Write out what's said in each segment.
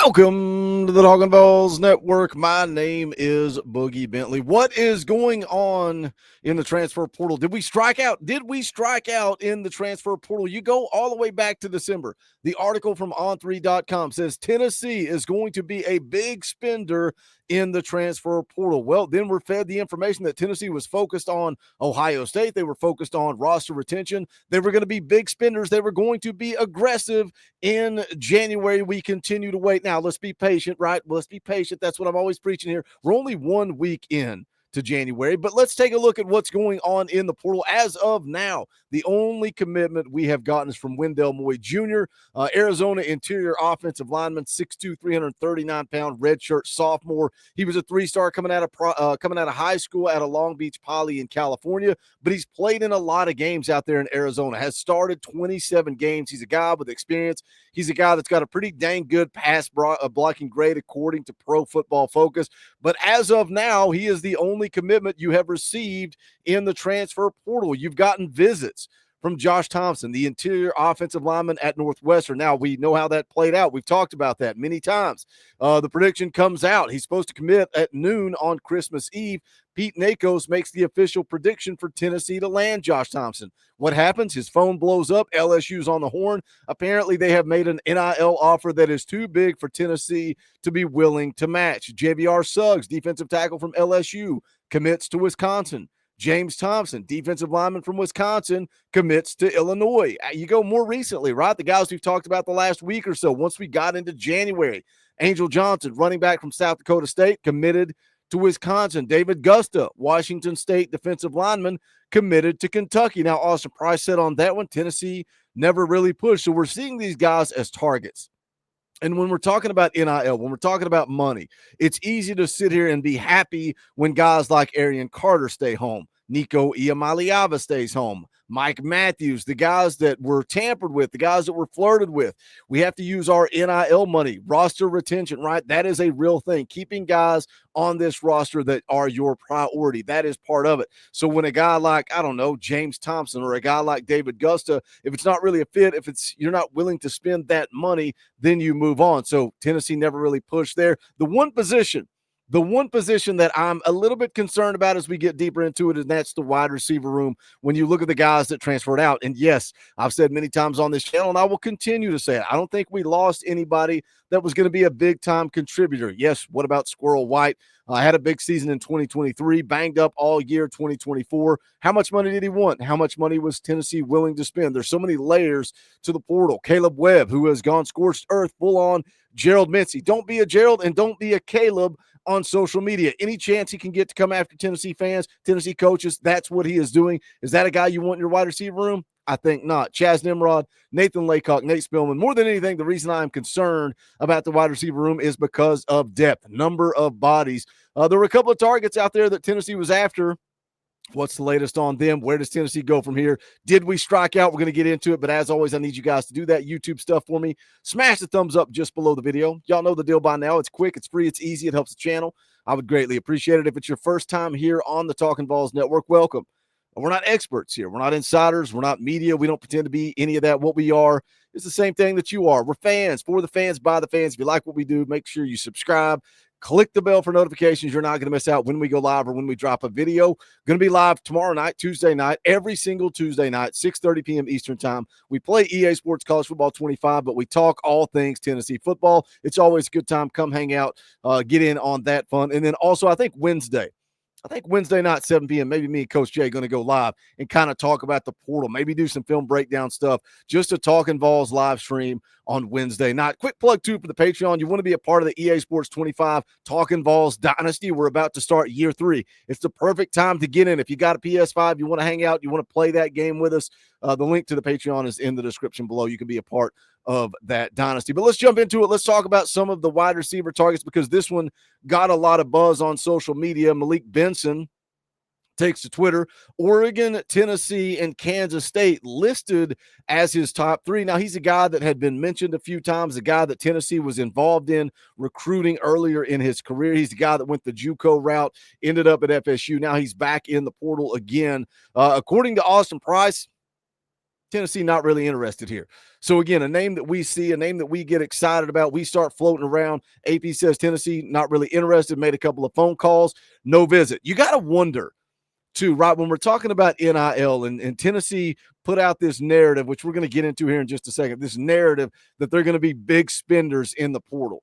Welcome to the Talkin VAWLS Network. My name is Boogie Bentley. What is going on in the transfer portal? Did we strike out? Did we strike out in the transfer portal? You go all the way back to December. The article from on3.com says Tennessee is going to be a big spender in the transfer portal. Well, then we're fed the information that Tennessee was focused on Ohio State. They were focused on roster retention. They were going to be big spenders. They were going to be aggressive in January. We continue to wait. Now, let's be patient, right? Let's be patient. That's what I'm always preaching here. We're only 1 week in to January, but let's take a look at what's going on in the portal. As of now, the only commitment we have gotten is from Wendell Moy Jr., Arizona interior offensive lineman, 6'2", 339-pound redshirt sophomore. He was a three-star coming out of high school out of Long Beach Poly in California, but he's played in a lot of games out there in Arizona, has started 27 games. He's a guy with experience. He's a guy that's got a pretty dang good pass blocking grade according to Pro Football Focus. But as of now, he is the only commitment you have received in the transfer portal. You've gotten visits from Josh Thompson, the interior offensive lineman at Northwestern. Now, we know how that played out. We've talked about that many times. The prediction comes out. He's supposed to commit at noon on Christmas Eve. Pete Nakos makes the official prediction for Tennessee to land Josh Thompson. What happens? His phone blows up. LSU's on the horn. Apparently, they have made an NIL offer that is too big for Tennessee to be willing to match. JVR Suggs, defensive tackle from LSU, commits to Wisconsin. James Thompson, defensive lineman from Wisconsin, commits to Illinois. You go more recently, right? The guys we've talked about the last week or so, once we got into January. Angel Johnson, running back from South Dakota State, committed to Wisconsin. David Gusta, Washington State defensive lineman, committed to Kentucky. Now, Austin Price said on that one, Tennessee never really pushed. So we're seeing these guys as targets. And when we're talking about NIL, when we're talking about money, it's easy to sit here and be happy when guys like Arian Carter stay home. Nico Iamaleava stays home. Mike Matthews, the guys that were tampered with, the guys that were flirted with. We have to use our NIL money, roster retention, right? That is a real thing. Keeping guys on this roster that are your priority. That is part of it. So when a guy like, I don't know, James Thompson or a guy like David Gusta, if it's not really a fit, if it's you're not willing to spend that money, then you move on. So Tennessee never really pushed there. The one position that I'm a little bit concerned about as we get deeper into it, and that's the wide receiver room. When you look at the guys that transferred out, and yes, I've said many times on this channel, and I will continue to say it, I don't think we lost anybody that was going to be a big-time contributor. Yes, what about Squirrel White? Had a big season in 2023, banged up all year 2024. How much money did he want? How much money was Tennessee willing to spend? There's so many layers to the portal. Caleb Webb, who has gone scorched earth, full on Gerald Mincy. Don't be a Gerald and don't be a Caleb on social media. Any chance he can get to come after Tennessee fans, Tennessee coaches, that's what he is doing. Is that a guy you want in your wide receiver room? I think not. Chaz Nimrod, Nathan Laycock, Nate Spillman. More than anything, the reason I'm concerned about the wide receiver room is because of depth, number of bodies. There were a couple of targets out there that Tennessee was after. What's the latest on them? Where does Tennessee go from here? Did we strike out? We're going to get into it, but as always, I need you guys to do that YouTube stuff for me. Smash the thumbs up just below the video. Y'all know the deal by now. It's quick, it's free, it's easy, it helps the channel. I would greatly appreciate it. If it's your first time here on the Talkin VAWLS Network, welcome. We're not experts here. We're not insiders. We're not media. We don't pretend to be any of that. What we are is the same thing that you are. We're fans, for the fans, by the fans. If you like what we do, make sure you subscribe. Click the bell for notifications. You're not going to miss out when we go live or when we drop a video. Going to be live tomorrow night, Tuesday night, every single Tuesday night, 6:30 p.m. Eastern time. We play EA Sports College Football 25, but we talk all things Tennessee football. It's always a good time. Come hang out, get in on that fun. And then also, I think Wednesday night, 7 p.m., maybe me and Coach Jay going to go live and kind of talk about the portal, maybe do some film breakdown stuff, just a Talkin VAWLS live stream on Wednesday night. Quick plug, too, for the Patreon. You want to be a part of the EA Sports 25 Talkin VAWLS Dynasty. We're about to start year 3. It's the perfect time to get in. If you got a PS5, you want to hang out, you want to play that game with us, the link to the Patreon is in the description below. You can be a part of that dynasty. But let's jump into it. Let's talk about some of the wide receiver targets because this one got a lot of buzz on social media. Malik Benson takes to Twitter. Oregon, Tennessee, and Kansas State listed as his top 3. Now, he's a guy that had been mentioned a few times, a guy that Tennessee was involved in recruiting earlier in his career. He's the guy that went the JUCO route, ended up at FSU. Now he's back in the portal again. According to Austin Price, Tennessee not really interested here. So again, a name that we see, a name that we get excited about, we start floating around. AP says Tennessee not really interested, made a couple of phone calls, no visit. You got to wonder too, right? When we're talking about NIL and Tennessee put out this narrative, which we're going to get into here in just a second, this narrative that they're going to be big spenders in the portal.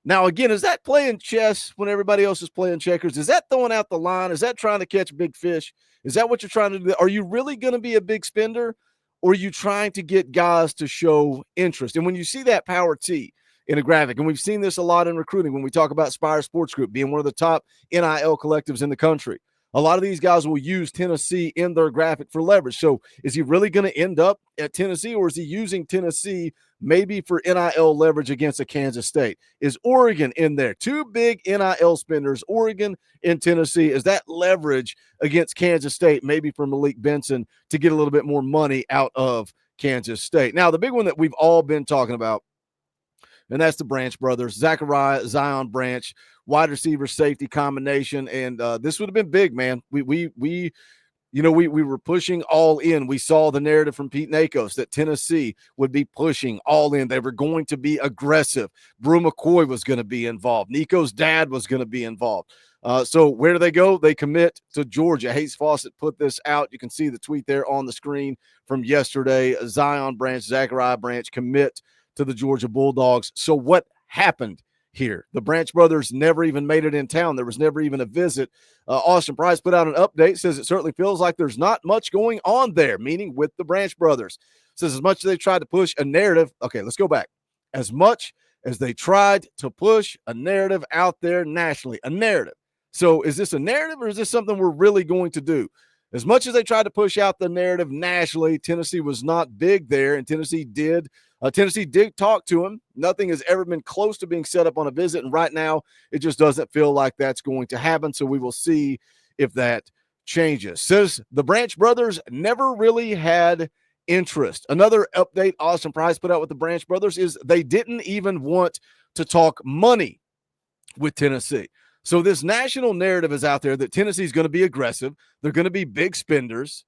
Now, again, is that playing chess when everybody else is playing checkers? Is that throwing out the line? Is that trying to catch big fish? Is that what you're trying to do? Are you really going to be a big spender, or are you trying to get guys to show interest? And when you see that power T in a graphic, and we've seen this a lot in recruiting when we talk about Spire Sports Group being one of the top NIL collectives in the country, a lot of these guys will use Tennessee in their graphic for leverage. So is he really going to end up at Tennessee, or is he using Tennessee maybe for NIL leverage against a Kansas State? Is Oregon in there? Two big NIL spenders, Oregon and Tennessee. Is that leverage against Kansas State, maybe for Malik Benson to get a little bit more money out of Kansas State? Now, the big one that we've all been talking about, and that's the Branch brothers, Zachariah, Zion Branch, wide receiver safety combination. And this would have been big, man. We were pushing all in. We saw the narrative from Pete Nakos that Tennessee would be pushing all in. They were going to be aggressive. Brew McCoy was going to be involved. Nico's dad was going to be involved. So where do they go? They commit to Georgia. Hayes Fawcett put this out. You can see the tweet there on the screen from yesterday. Zion Branch, Zachariah Branch commit to the Georgia Bulldogs. So what happened here? The Branch brothers never even made it in town. There was never even a visit. Austin Price put out an update, says it certainly feels like there's not much going on there, meaning with the Branch brothers. Says as much as they tried to push a narrative, okay, let's go back. As much as they tried to push a narrative out there nationally, a narrative. So is this a narrative, or is this something we're really going to do? As much as they tried to push out the narrative nationally, Tennessee was not big there, and Tennessee did talk to him. Nothing has ever been close to being set up on a visit, and right now it just doesn't feel like that's going to happen, so we will see if that changes. Says the Branch brothers never really had interest. Another update Austin Price put out with the Branch brothers is they didn't even want to talk money with Tennessee. So this national narrative is out there that Tennessee is going to be aggressive. They're going to be big spenders.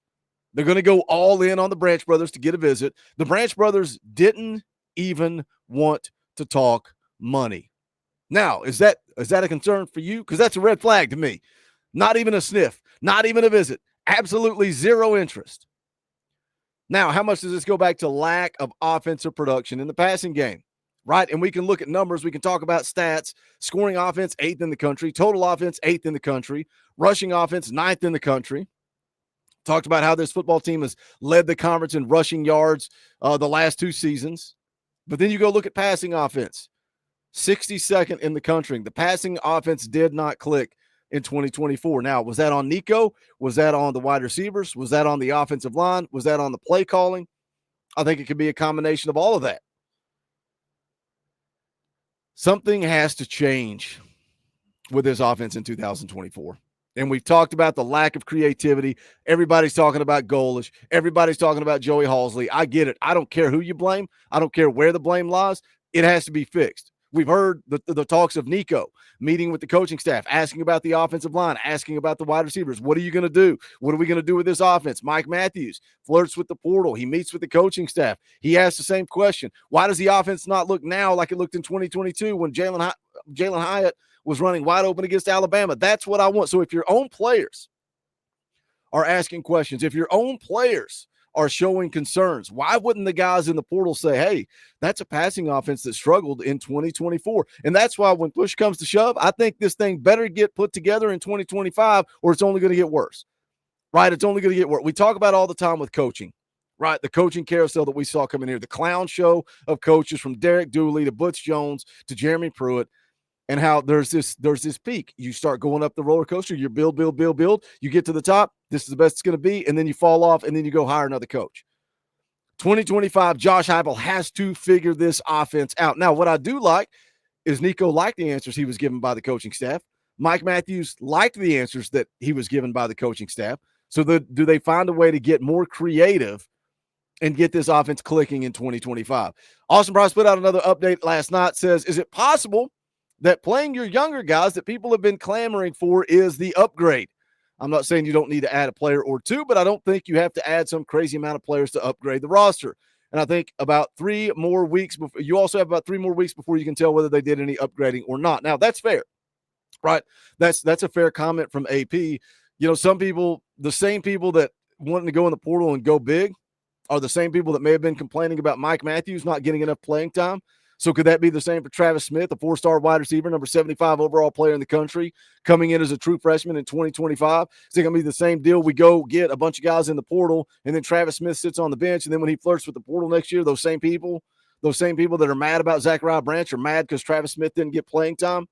They're going to go all in on the Branch brothers to get a visit. The Branch brothers didn't even want to talk money. Now, is that a concern for you? Because that's a red flag to me. Not even a sniff, not even a visit, absolutely zero interest. Now, how much does this go back to lack of offensive production in the passing game? Right? And we can look at numbers. We can talk about stats. Scoring offense, 8th in the country. Total offense, 8th in the country. Rushing offense, 9th in the country. Talked about how this football team has led the conference in rushing yards the last 2 seasons. But then you go look at passing offense, 62nd in the country. The passing offense did not click in 2024. Now, was that on Nico? Was that on the wide receivers? Was that on the offensive line? Was that on the play calling? I think it could be a combination of all of that. Something has to change with this offense in 2024. And we've talked about the lack of creativity. Everybody's talking about Golish. Everybody's talking about Joey Halsley. I get it. I don't care who you blame. I don't care where the blame lies. It has to be fixed. We've heard the talks of Nico meeting with the coaching staff, asking about the offensive line, asking about the wide receivers. What are you going to do? What are we going to do with this offense? Mike Matthews flirts with the portal. He meets with the coaching staff. He asks the same question. Why does the offense not look now like it looked in 2022 when Jalen Hyatt was running wide open against Alabama? That's what I want. So if your own players are asking questions, if your own players are showing concerns, why wouldn't the guys in the portal say, hey, that's a passing offense that struggled in 2024? And that's why when push comes to shove, I think this thing better get put together in 2025 or it's only going to get worse, right? It's only going to get worse. We talk about all the time with coaching, right? The coaching carousel that we saw coming here, the clown show of coaches from Derek Dooley to Butch Jones to Jeremy Pruitt, and how there's this peak. You start going up the roller coaster, you build. You get to the top. This is the best it's going to be. And then you fall off, and then you go hire another coach. 2025, Josh Heupel has to figure this offense out. Now, what I do like is Nico liked the answers he was given by the coaching staff. Mike Matthews liked the answers that he was given by the coaching staff. So do they find a way to get more creative and get this offense clicking in 2025? Austin Price put out another update last night, says, is it possible that playing your younger guys that people have been clamoring for is the upgrade? I'm not saying you don't need to add a player or two, but I don't think you have to add some crazy amount of players to upgrade the roster. And I think about 3 more weeks before you also have about 3 more weeks before you can tell whether they did any upgrading or not. Now, that's fair, right? That's a fair comment from AP. Some people, the same people that wanting to go in the portal and go big are the same people that may have been complaining about Mike Matthews not getting enough playing time. So could that be the same for Travis Smith, a 4-star wide receiver, number 75 overall player in the country, coming in as a true freshman in 2025? Is it going to be the same deal? We go get a bunch of guys in the portal, and then Travis Smith sits on the bench, and then when he flirts with the portal next year, those same people that are mad about Zachariah Branch are mad because Travis Smith didn't get playing time?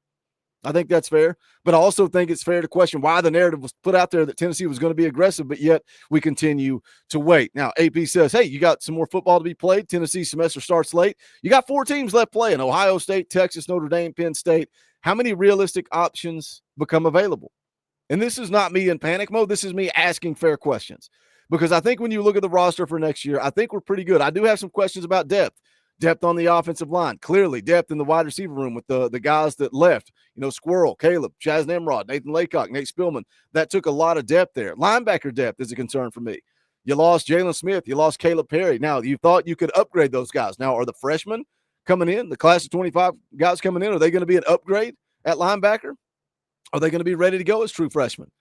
I think that's fair, but I also think it's fair to question why the narrative was put out there that Tennessee was going to be aggressive, but yet we continue to wait. Now, AP says, hey, you got some more football to be played. Tennessee semester starts late. You got 4 teams left playing: Ohio State, Texas, Notre Dame, Penn State. How many realistic options become available? And this is not me in panic mode. This is me asking fair questions, because I think when you look at the roster for next year, I think we're pretty good. I do have some questions about depth. Depth on the offensive line, clearly depth in the wide receiver room with the guys that left, Squirrel, Caleb, Chaz Nimrod, Nathan Laycock, Nate Spillman. That took a lot of depth there. Linebacker depth is a concern for me. You lost Jalen Smith. You lost Caleb Perry. Now, you thought you could upgrade those guys. Now, are the freshmen coming in, the class of 25 guys coming in, are they going to be an upgrade at linebacker? Are they going to be ready to go as true freshmen?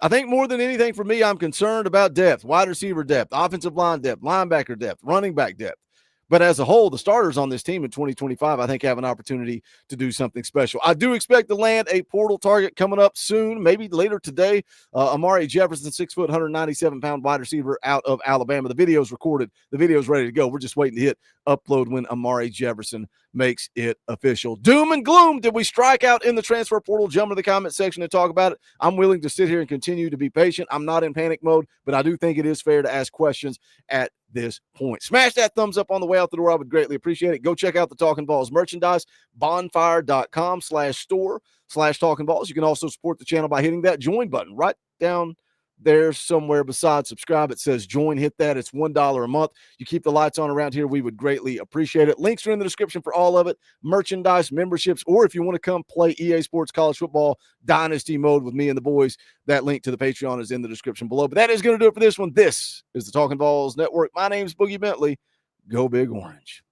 I think more than anything for me, I'm concerned about depth, wide receiver depth, offensive line depth, linebacker depth, running back depth. But as a whole, the starters on this team in 2025, I think, have an opportunity to do something special. I do expect to land a portal target coming up soon, maybe later today. Amari Jefferson, 6 foot, 197-pound wide receiver out of Alabama. The video's recorded. The video's ready to go. We're just waiting to hit upload when Amari Jefferson makes it official. Doom and gloom. Did we strike out in the transfer portal? Jump into the comment section and talk about it. I'm willing to sit here and continue to be patient. I'm not in panic mode, but I do think it is fair to ask questions at this point. Smash that thumbs up on the way out the door. I would greatly appreciate it. Go check out the Talkin VAWLS merchandise, bonfire.com/store/Talkin VAWLS. You can also support the channel by hitting that join button right down there somewhere beside subscribe. It says join. Hit that. It's $1 a month. You keep the lights on around here. We would greatly appreciate it. Links are in the description for all of it: merchandise, memberships, or if you want to come play EA Sports College Football Dynasty Mode with me and the boys, that link to the Patreon is in the description below. But that is going to do it for this one. This is the Talkin VAWLS Network. My name's Boogie Bentley. Go Big Orange.